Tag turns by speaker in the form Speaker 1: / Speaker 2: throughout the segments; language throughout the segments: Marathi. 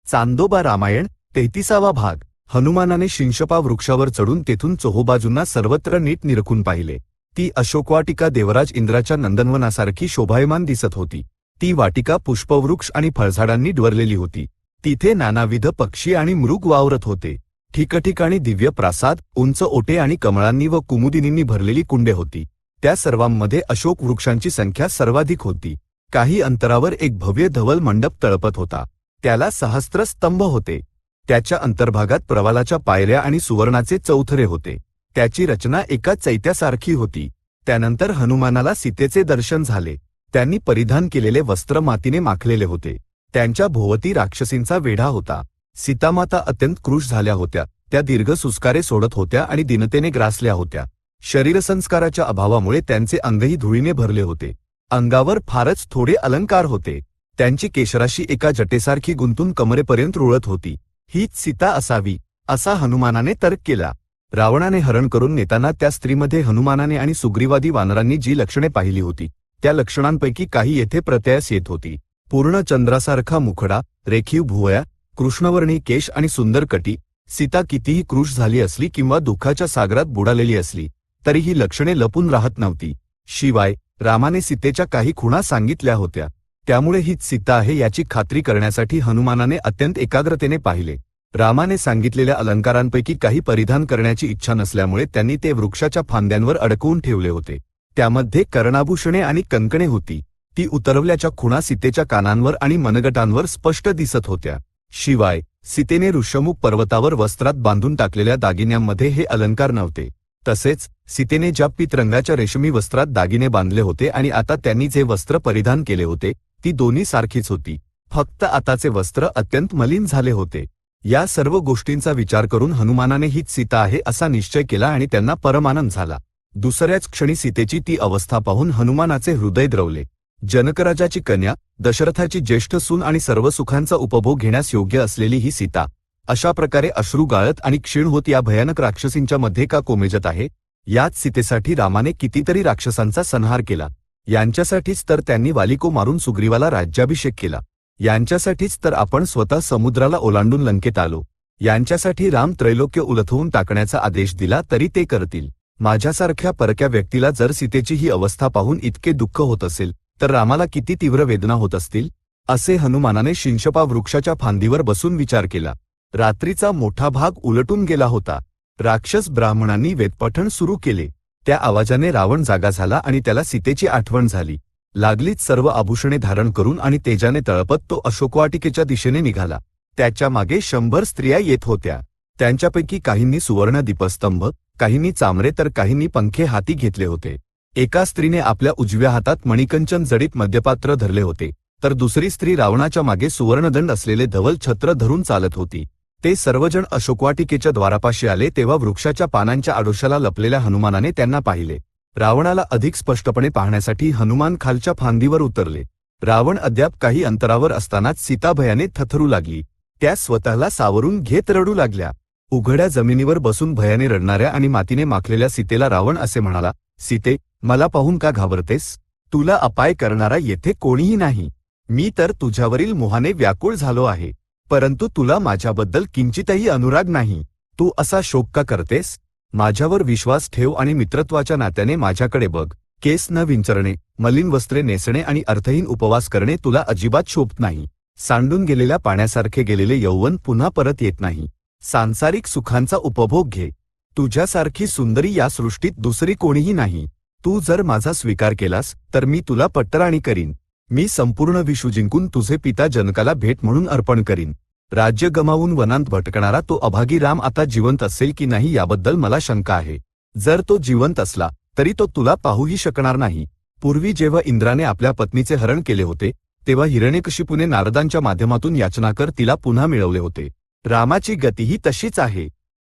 Speaker 1: चांदोबा रामायण 33वा भाग। हनुमानाने शिंशपा वृक्षावर चढून तेथून चोहोबाजूंना सर्वत्र नीट निरखून पाहिले। ती अशोकवाटिका देवराज इंद्राच्या नंदनवनासारखी शोभायमान दिसत होती। ती वाटिका पुष्पवृक्ष आणि फळझाडांनी डवरलेली होती। तिथे नानाविध पक्षी आणि मृग वावरत होते। ठिकठिकाणी दिव्य प्रासाद, उंच ओटे आणि कमळांनी व कुमुदिनींनी भरलेली कुंडे होती। त्या सर्वांमध्ये अशोक वृक्षांची संख्या सर्वाधिक होती। काही अंतरावर एक भव्य धवल मंडप तळपत होता। त्याला सहस्त्र स्तंभ होते। त्याच्या अंतर्भागात प्रवालाच्या पायऱ्या आणि सुवर्णाचे चौथरे होते। त्याची रचना एका चैत्यासारखी होती। त्यानंतर हनुमानाला सीतेचे दर्शन झाले। त्यांनी परिधान केलेले वस्त्र मातीने माखलेले होते। त्यांच्या भोवती राक्षसींचा वेढा होता। सीतामाता अत्यंत क्रुश झाल्या होत्या। त्या दीर्घ सुस्कारे सोडत होत्या आणि दीनतेने ग्रासल्या होत्या। शरीरसंस्काराच्या अभावामुळे त्यांचे अंगही धुळीने भरले होते। अंगावर फारच थोडे अलंकार होते। त्यांची केशराशी एका जटेसारखी गुंतून कमरेपर्यंत रुळत होती। हीच सीता असावी असा हनुमानाने तर्क केला। रावणाने हरण करून नेताना त्या स्त्रीमध्ये हनुमानाने आणि सुग्रीवादी वानरांनी जी लक्षणे पाहिली होती त्या लक्षणांपैकी काही येथे प्रत्ययास येत होती। पूर्ण चंद्रासारखा मुखडा, रेखीव भुवया, कृष्णवर्णी केश आणि सुंदर कटी। सीता कितीही क्रुश झाली असली किंवा दुःखाच्या सागरात बुडालेली असली तरी ही लक्षणे लपून राहत नव्हती। शिवाय रामाने सीतेच्या काही खुणा सांगितल्या होत्या। त्यामुळे हीच सीता आहे याची खात्री करण्यासाठी हनुमानाने अत्यंत एकाग्रतेने पाहिले। रामाने सांगितलेल्या अलंकारांपैकी काही परिधान करण्याची इच्छा नसल्यामुळे त्यांनी ते वृक्षाच्या फांद्यांवर अडकवून ठेवले होते। त्यामध्ये कर्णाभूषणे आणि कंकणे होती। ती उतरवल्याच्या खुणा सीतेच्या कानांवर आणि मनगटांवर स्पष्ट दिसत होत्या। शिवाय सीतेने ऋषमुख पर्वतावर वस्त्रात बांधून टाकलेल्या दागिन्यांमध्ये हे अलंकार नव्हते। तसेच सीतेने ज्या पीतरंगाच्या रेशमी वस्त्रात दागिने बांधले होते आणि आता त्यांनी जे वस्त्र परिधान केले होते ती दोन्ही सारखीच होती। फक्त आताचे वस्त्र अत्यंत मलिन झाले होते। या सर्व गोष्टींचा विचार करून हनुमानाने हीच सीता आहे असा निश्चय केला आणि त्यांना परमानंद झाला। दुसऱ्याच क्षणी सीतेची ती अवस्था पाहून हनुमानाचे हृदय द्रवले। जनकराजाची कन्या, दशरथाची ज्येष्ठ सून आणि सर्व सुखांचा उपभोग घेण्यास योग्य असलेली ही सीता अशा प्रकारे अश्रू गाळत आणि क्षीण होत या भयानक राक्षसींच्या मध्ये का कोमेजत आहे? याच सीतेसाठी रामाने कितीतरी राक्षसांचा संहार केला। यांच्यासाठीच तर त्यांनी वालिको मारून सुग्रीवाला राज्याभिषेक केला। यांच्यासाठीच तर आपण स्वतः समुद्राला ओलांडून लंकेत आलो। यांच्यासाठी राम त्रैलोक्य उलथवून टाकण्याचा आदेश दिला तरी ते करतील। माझ्यासारख्या परक्या व्यक्तीला जर सीतेची ही अवस्था पाहून इतके दुःख होत असेल तर रामाला किती तीव्र वेदना होत असतील? असे हनुमानाने शिंशपा वृक्षाच्या फांदीवर बसून विचार केला। रात्रीचा मोठा भाग उलटून गेला होता। राक्षस ब्राह्मणांनी वेदपठण सुरू केले। त्या आवाजाने रावण जागा झाला आणि त्याला सीतेची आठवण झाली। लागलीच सर्व आभूषणे धारण करून आणि तेजाने तळपत तो अशोकवाटिकेच्या दिशेने निघाला। त्याच्या मागे 100 स्त्रिया येत होत्या। त्यांच्यापैकी काहींनी सुवर्ण दीपस्तंभ, काहींनी चामरे तर काहींनी पंखे हाती घेतले होते। एका स्त्रीने आपल्या उजव्या हातात मणिकंचन जडित मद्यपात्र धरले होते, तर दुसरी स्त्री रावणाच्या मागे सुवर्णदंड असलेले धवल छत्र धरून चालत होती। ते सर्वजण अशोकवाटिकेच्या द्वारापाशी आले तेव्हा वृक्षाच्या पानांच्या आडोशाला लपलेल्या हनुमानाने त्यांना पाहिले। रावणाला अधिक स्पष्टपणे पाहण्यासाठी हनुमान खालच्या फांदीवर उतरले। रावण अद्याप काही अंतरावर असतानाच सीता भयाने थरथरू लागली। त्या स्वतःला सावरून घेत रडू लागल्या। उघड्या जमिनीवर बसून भयाने रडणाऱ्या आणि मातीने माखलेल्या सीतेला रावण असे म्हणाला, सीते, मला पाहून का घाबरतेस? तुला अपाय करणारा येथे कोणीही नाही। मी तर तुझ्यावरील मोहाने व्याकुळ झालो आहे, परंतु तुला माझ्याबद्दल किंचितही अनुराग नाही। तू असा शोक का करतेस? माझ्यावर विश्वास ठेव आणि मित्रत्वाच्या नात्याने माझ्याकडे बघ। केस न विंचरणे, मलिन वस्त्रे नेसणे आणि अर्थहीन उपवास करणे तुला अजिबात शोभत नाही। सांडून गेलेल्या पाण्यासारखे गेलेले यौवन पुन्हा परत येत नाही। सांसारिक सुखांचा उपभोग घे। तुझ्यासारखी सुंदरी या सृष्टीत दुसरी कोणीही नाही। तू जर माझा स्वीकार केलास तर मी तुला पट्टराणी करीन। मी संपूर्ण विश्व जिंकून तुझे पिता जनकाला भेट म्हणून अर्पण करीन। राज्य गमावून वनांत भटकणारा तो अभागी राम आता जिवंत असेल की नाही याबद्दल मला शंका आहे। जर तो जिवंत असला तरी तो तुला पाहूही शकणार नाही। पूर्वी जेव्हा इंद्राने आपल्या पत्नीचे हरण केले होते तेव्हा हिरण्यकशिपूने नारदांच्या माध्यमातून याचना कर तिला पुन्हा मिळवले होते। रामाची गतीही तशीच आहे,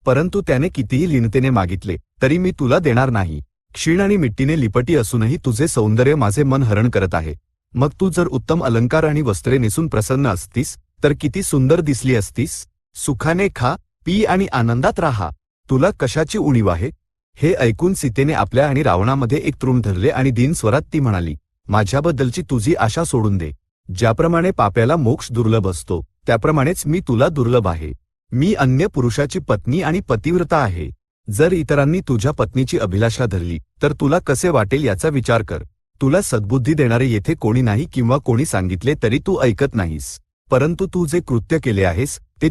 Speaker 1: परंतु त्याने कितीही लीनतेने मागितले तरी मी तुला देणार नाही। क्षीण आणि मिट्टीने लिपटी असूनही तुझे सौंदर्य माझे मन हरण करत आहे। मग तू जर उत्तम अलंकार आणि वस्त्रे नेसून प्रसन्न असतीस तर किती सुंदर दिसली असतीस। सुखाने खा, पी आणि आनंदात राहा। तुला कशाची उणीव आहे? हे ऐकून सीतेने आपल्या आणि रावणामध्ये एक तृण धरले आणि दीन स्वरात ती म्हणाली, माझ्याबद्दलची तुझी आशा सोडून दे। ज्याप्रमाणे पाप्याला मोक्ष दुर्लभ असतो त्याप्रमाणेच मी तुला दुर्लभ आहे. मी अन्य पुरुषाची पत्नी आणि पतिव्रता आहे. जर इतरांनी तुझ्या पत्नीची अभिलाषा धरली तर तुला कसे वाटेल याचा विचार कर. तुला सद्बुद्धी देणारे येथे कोणी नाही किंवा कोणी सांगितले तरी तू ऐकत नाहीस. परंतु तू जे कृत्य केले आहेस ते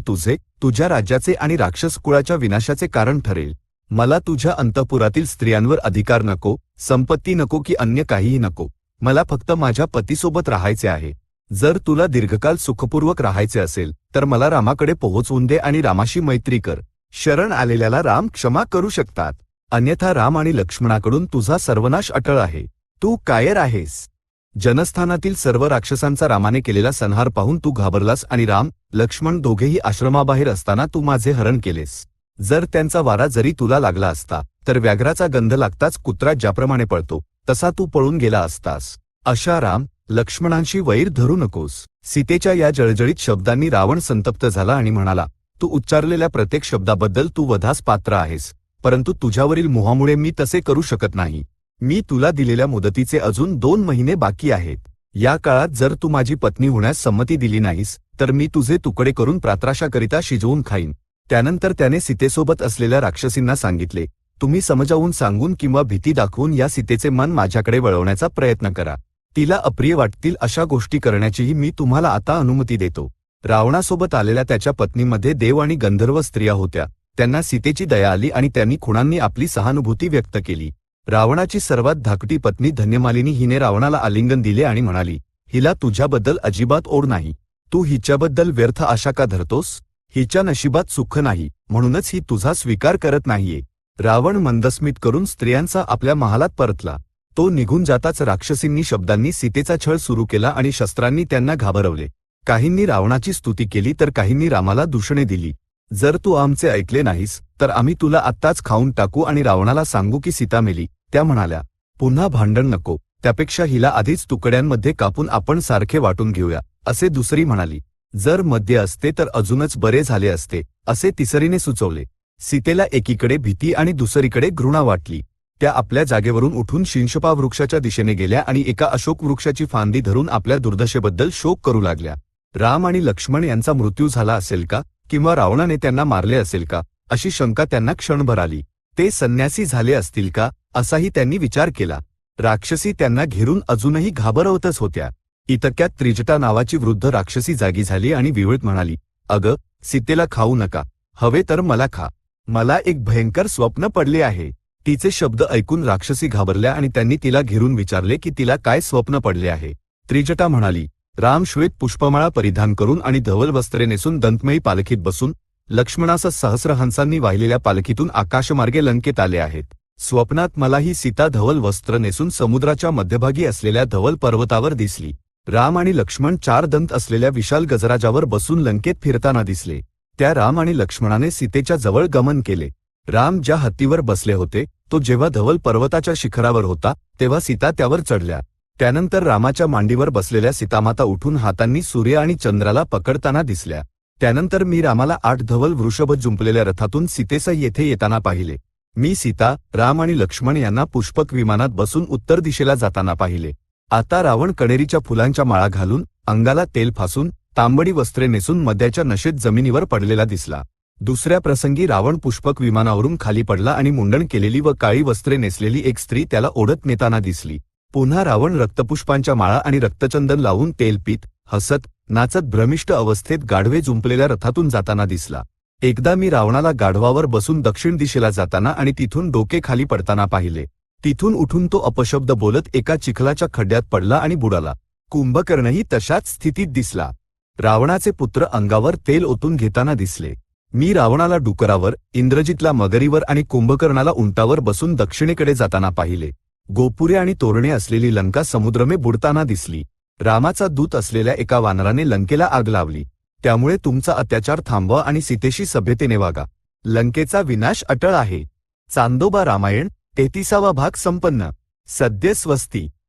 Speaker 1: तुझ्या राज्याचे आणि राक्षस कुळाच्या विनाशाचे कारण ठरेल. मला तुझ्या अंतःपुरातील स्त्रियांवर अधिकार नको, संपत्ती नको की अन्य काहीही नको. मला फक्त माझ्या पतीसोबत राहायचे आहे. जर तुला दीर्घकाल सुखपूर्वक राहायचे असेल तर मला रामाकडे पोहोचवून दे आणि रामाशी मैत्री कर. शरण आलेल्याला राम क्षमा करू शकतात, अन्यथा राम आणि लक्ष्मणाकडून तुझा सर्वनाश अटळ आहे. तू कायर आहेस. जनस्थानातील सर्व राक्षसांचा रामाने केलेला संहार पाहून तू घाबरलास आणि राम, लक्ष्मण दोघेही आश्रमाबाहेर असताना तू माझे हरण केलेस. जर त्यांचा वारा जरी तुला लागला असता तर व्याघ्राचा गंध लागताच कुत्रा ज्याप्रमाणे पळतो तसा तू पळून गेला असतास. अशा राम, लक्ष्मणांशी वैर धरू नकोस. सीतेच्या या जळजळीत शब्दांनी रावण संतप्त झाला आणि म्हणाला, तू उच्चारलेल्या प्रत्येक शब्दाबद्दल तू वधास पात्र आहेस, परंतु तुझ्यावरील मोहामुळे मी तसे करू शकत नाही. मी तुला दिलेल्या मुदतीचे अजून 2 महिने बाकी आहेत. या काळात जर तू माझी पत्नी होण्यास संमती दिली नाहीस तर मी तुझे तुकडे करून प्रात्राशाकरिता शिजवून खाईन. त्यानंतर त्याने सीतेसोबत असलेल्या राक्षसींना सांगितले, तुम्ही समजावून सांगून किंवा भीती दाखवून या सीतेचे मन माझ्याकडे वळवण्याचा प्रयत्न करा. तिला अप्रिय वाटतील अशा गोष्टी करण्याचीही मी तुम्हाला आता अनुमती देतो. रावणासोबत आलेल्या त्याच्या पत्नीमध्ये देव आणि गंधर्व स्त्रिया होत्या. त्यांना सीतेची दया आली आणि त्यांनी खुणांनी आपली सहानुभूती व्यक्त केली. रावणाची सर्वात धाकटी पत्नी धन्यमालिनी हिने रावणाला आलिंगन दिले आणि म्हणाली, हिला तुझ्याबद्दल अजिबात ओढ नाही. तू हिच्याबद्दल व्यर्थ आशा का धरतोस? हिच्या नशिबात सुख नाही, म्हणूनच ही तुझा स्वीकार करत नाहीये. रावण मंदस्मित करून स्त्रियांचा आपल्या महालात परतला. तो निघून जाताच राक्षसींनी शब्दांनी सीतेचा छळ सुरू केला आणि शस्त्रांनी त्यांना घाबरवले. काहींनी रावणाची स्तुती केली तर काहींनी रामाला दूषणे दिली. जर तू आमचे ऐकले नाहीस तर आम्ही तुला आत्ताच खाऊन टाकू आणि रावणाला सांगू की सीता मेली. त्या म्हणाल्या, पुन्हा भांडण नको, त्यापेक्षा हिला आधीच तुकड्यांमध्ये कापून आपण सारखे वाटून घेऊया. असे दुसरी म्हणाली. जर मध्य असते तर अजूनच बरे झाले असते, असे तिसरीने सुचवले. सीतेला एकीकडे भीती आणि दुसरीकडे घृणा वाटली. त्या आपल्या जागेवरून उठून शिंशपा वृक्षाच्या दिशेने गेल्या आणि एका अशोक वृक्षाची फांदी धरून आपल्या दुर्दशेबद्दल शोक करू लागल्या. राम आणि लक्ष्मण यांचा मृत्यू झाला असेल का किंवा रावणाने त्यांना मारले असेल का अशी शंका त्यांना क्षणभर आली. ते संन्यासी झाले असतील का असाही त्यांनी विचार केला. राक्षसी त्यांना घेरून अजूनही घाबरवतच होत्या. इतक्यात त्रिजटा नावाची वृद्ध राक्षसी जागी झाली आणि विवळत म्हणाली, अगं, सीतेला खाऊ नका, हवे तर मला खा. मला एक भयंकर स्वप्न पडले आहे. तिचे शब्द ऐकून राक्षसी घाबरल्या आणि त्यांनी तिला घेरून विचारले की तिला काय स्वप्न पडले आहे. त्रिजटा म्हणाली, राम श्वेत पुष्पमाळा परिधान करून आणि धवल वस्त्रे नेसून दंतमयी पालखीत बसून लक्ष्मणासह सहस्रहंसांनी वाहिलेल्या पालखीतून आकाशमार्गे लंकेत आले आहेत. स्वप्नात मला ही सीता धवल वस्त्र नेसून समुद्राच्या मध्यभागी असलेल्या धवल पर्वतावर दिसली. राम आणि लक्ष्मण 4 दंत असलेल्या विशाल गजराजावर बसून लंकेत फिरताना दिसले. त्या राम आणि लक्ष्मणाने सीतेच्या जवळ गमन केले. राम ज्या हत्तीवर बसले होते तो जेव्हा धवल पर्वताच्या शिखरावर होता तेव्हा सीता त्यावर चढल्या. त्यानंतर रामाच्या मांडीवर बसलेल्या सीतामाता उठून हातांनी सूर्य आणि चंद्राला पकडताना दिसल्या. त्यानंतर मी रामाला 8 धवल वृषभ जुंपलेल्या रथातून सीतेसह येथे येताना पाहिले. मी सीता, राम आणि लक्ष्मण यांना पुष्पक विमानात बसून उत्तर दिशेला जाताना पाहिले. आता रावण कणेरीच्या फुलांच्या माळा घालून, अंगाला तेल फासून, तांबडी वस्त्रे नेसून मद्याच्या नशेत जमिनीवर पडलेला दिसला. दुसऱ्या प्रसंगी रावण पुष्पक विमानावरून खाली पडला आणि मुंडण केलेली व काळी वस्त्रे नेसलेली एक स्त्री त्याला ओढत नेताना दिसली. पुन्हा रावण रक्तपुष्पांच्या माळा आणि रक्तचंदन लावून तेल पीत, हसत, नाचत भ्रमिष्ट अवस्थेत गाढवे जुंपलेल्या रथातून जाताना दिसला. एकदा मी रावणाला गाढवावर बसून दक्षिण दिशेला जाताना आणि तिथून डोके खाली पडताना पाहिले. तिथून उठून तो अपशब्द बोलत एका चिखलाच्या खड्ड्यात पडला आणि बुडाला. कुंभकर्णही तशाच स्थितीत दिसला. रावणाचे पुत्र अंगावर तेल ओतून घेताना दिसले. मी रावणाला डुकरावर, इंद्रजितला मगरीवर आणि कुंभकर्णाला उंटावर बसून दक्षिणेकडे जाताना पाहिले. गोपुरे आणि तोरणे असलेली लंका समुद्रमे बुडताना दिसली. रामाचा दूत असलेल्या एका वानराने लंकेला आग लावली. त्यामुळे तुमचा अत्याचार थांबवा आणि सीतेशी सभ्यतेने वागा. लंकेचा विनाश अटळ आहे. चांदोबा रामायण 33वा भाग संपन्न. सद्य स्वस्ती.